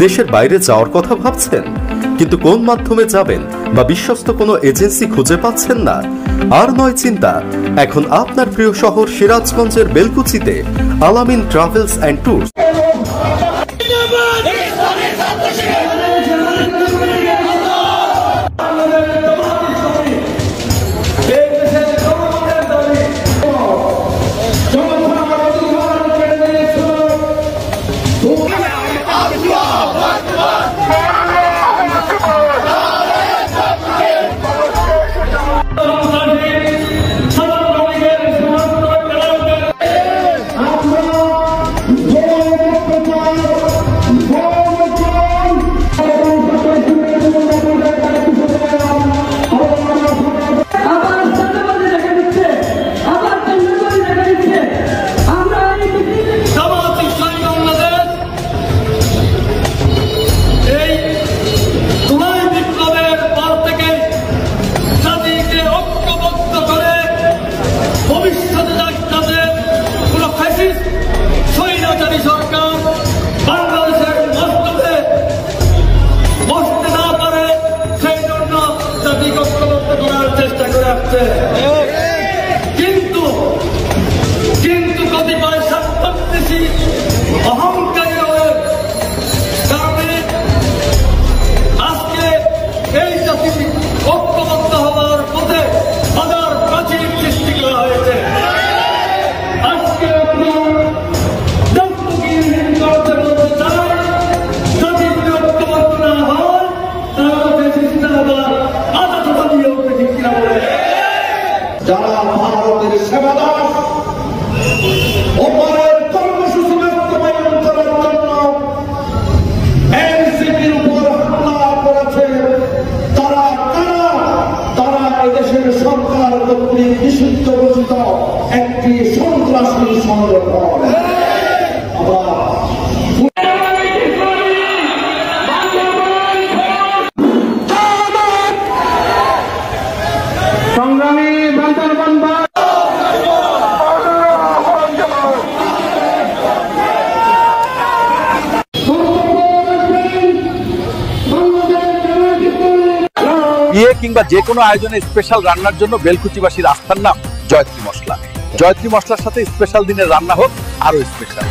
দেশের বাইরে যাওয়ার কথা ভাবছেন, কিন্তু কোন মাধ্যমে যাবেন বা বিশ্বস্ত কোনো এজেন্সি খুঁজে পাচ্ছেন না? আর নয় চিন্তা, এখন আপনার প্রিয় শহর সিরাজগঞ্জের বেলকুচিতে আলামিন ট্রাভেলস অ্যান্ড ট্যুরস। কিন্তু কতিপয় স্বার্থান্বেষী অহংকারী কারণে আজকে এই জাতি ঐক্যবদ্ধ হওয়ার পথে হাজার প্রাচীর সৃষ্টি করা হয়েছে। আজকে বলতে চাই, যদি ঐক্যবদ্ধ না হয় তাহলে আধা কথা দিয়ে উঠবে, ঠিক কিনা বলে? যারা ভারতের সেবাদাস ওপরের কর্মসূচি বাস্তবায়ন করার জন্য এনসিপির উপর হামলা করেছে, তারা এদেশের সরকার কর্তৃক নিষিদ্ধ ঘোষিত একটি সন্ত্রাসী সংগঠন। সংগ্রামী বিয়ে কিংবা যে কোনো আয়োজনে স্পেশাল রান্নার জন্য বেলকুচিবাসীর আস্থার নাম জয়ত্রী মশলা। জয়ত্রী মশলার সাথে স্পেশাল দিনের রান্না হোক আরো স্পেশাল।